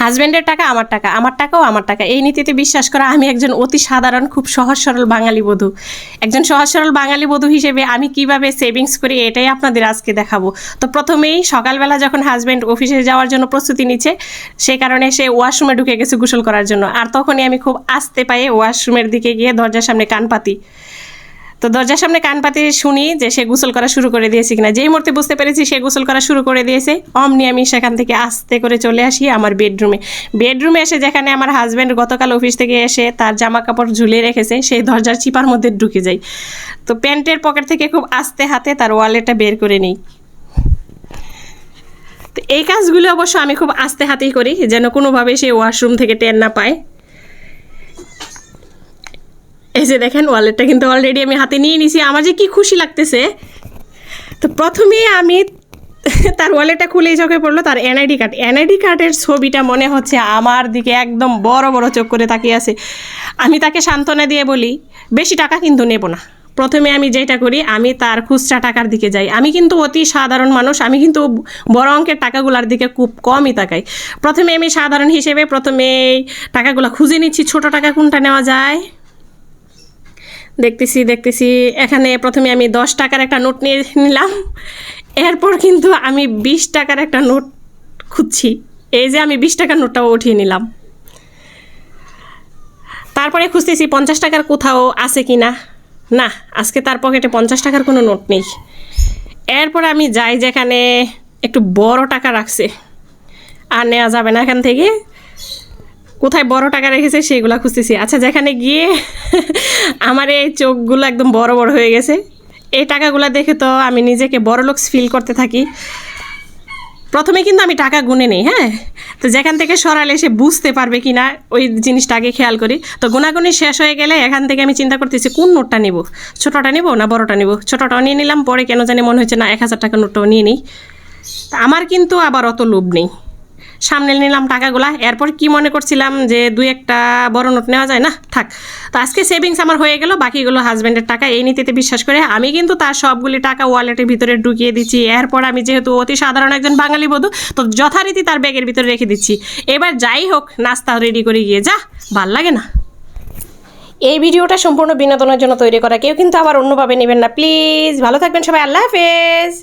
হাজব্যান্ডের টাকা আমার টাকাও আমার টাকা, এই নীতিতে বিশ্বাস করা আমি একজন অতি সাধারণ খুব সহজ সরল বাঙালি বধূ। একজন সহজ সরল বাঙালি বধূ হিসেবে আমি কিভাবে সেভিংস করি এটাই আপনাদের আজকে দেখাবো। তো প্রথমেই সকালবেলা যখন হাজব্যান্ড অফিসে যাওয়ার জন্য প্রস্তুতি নিচ্ছে, সেই কারণে সে ওয়াশরুমে ঢুকে গেছে গোসল করার জন্য। আর তখনই আমি খুব আস্তে পায়ে ওয়াশরুমের দিকে গিয়ে দরজার সামনে কান পাতি। তো দরজার সামনে কান পাতে শুনি যে সে গোসল করা শুরু করে দিয়েছে কিনা। যেই মুহূর্তে বুঝতে পেরেছি সে গোসল করা শুরু করে দিয়েছে, অমনি আমি সেখান থেকে আস্তে করে চলে আসি আমার বেডরুমে এসে যেখানে আমার হাজব্যান্ড গতকাল অফিস থেকে এসে তার জামা কাপড় ঝুলিয়ে রেখেছে সেই দরজার চিপার মধ্যে ঢুকে যাই। তো প্যান্টের পকেট থেকে খুব আস্তে হাতে তার ওয়ালেটটা বের করে নিই। তো এই কাজগুলো অবশ্য আমি খুব আস্তে হাতেই করি যেন কোনোভাবে সে ওয়াশরুম থেকে টের না পায়। এই যে দেখেন ওয়ালেটটা কিন্তু অলরেডি আমি হাতে নিয়ে নিয়েছি, আমার যে কি খুশি লাগতেছে। তো প্রথমেই আমি তার ওয়ালেটটা খুলেই চোখে পড়লো তার এনআইডি কার্ডের ছবিটা মনে হচ্ছে আমার দিকে একদম বড় বড় চোখ করে তাকিয়ে আছে। আমি তাকে সান্ত্বনা দিয়ে বলি বেশি টাকা কিন্তু নেব না। প্রথমে আমি যেটা করি আমি তার খুচরা টাকার দিকে যাই। আমি কিন্তু অতি সাধারণ মানুষ, আমি কিন্তু বড় অঙ্কের টাকাগুলোর দিকে খুব কমই তাকাই। প্রথমে আমি সাধারণ হিসেবে টাকাগুলো খুঁজে নিচ্ছি ছোট টাকা কোনটা নেওয়া যায়। দেখতেছি এখানে প্রথমে আমি 10 টাকার একটা নোট নিয়ে নিলাম। এরপর কিন্তু আমি 20 টাকার একটা নোট খুঁজছি। এই যে আমি 20 টাকার নোটটাও উঠিয়ে নিলাম। তারপরে খুঁজতেছি 50 টাকার কোথাও আছে কি না। না, আজকে তার পকেটে 50 টাকার কোনো নোট নেই। এরপর আমি যাই যেখানে একটু বড় টাকা রাখছে, আর নেওয়া যাবে না এখান থেকে। কোথায় বড় টাকা রেখেছে সেগুলো খুঁজতেছি। আচ্ছা, যেখানে গিয়ে আমার এই চোখগুলো একদম বড় বড় হয়ে গেছে। এই টাকাগুলো দেখে তো আমি নিজেকে বড়লোক ফিল করতে থাকি। প্রথমে কিন্তু আমি টাকা গুনে নেই, হ্যাঁ। তো যেখান থেকে সরালে সে বুঝতে পারবে কি না ওই জিনিসটা আগে খেয়াল করি। তো গুনাগুনি শেষ হয়ে গেলে এখান থেকে আমি চিন্তা করতেছি কোন নোটটা নেব, ছোটোটা নেব না বড়টা নেব। ছোটোটাও নিয়ে নিলাম, পরে কেন জানি মনে হচ্ছে না 1000 টাকার নোটটাও নিয়ে নিই। আমার কিন্তু আবার অত লোভ নেই, সামনে নিলাম টাকাগুলা। এরপর কি মনে করছিলাম যে 2-1টা বড় নোট নেওয়া যায় না, থাক। তো আজকে সেভিংস আমার হয়ে গেল, বাকিগুলো হাজব্যান্ডের টাকা। এই নীতিতে বিশ্বাস করে আমি কিন্তু তার সবগুলি টাকা ওয়ালেটের ভিতরে ঢুকিয়ে দিচ্ছি। এরপর আমি যেহেতু অতি সাধারণ একজন বাঙালি বধূ, তো যথারীতি তার ব্যাগের ভিতরে রেখে দিচ্ছি। এবার যাই হোক, নাস্তা রেডি করে গিয়ে যা ভাল লাগে না। এই ভিডিওটা সম্পূর্ণ বিনোদনের জন্য তৈরি করা, কেউ কিন্তু আবার অন্যভাবে নেবেন না প্লিজ। ভালো থাকবেন সবাই, আল্লাহ হাফেজ।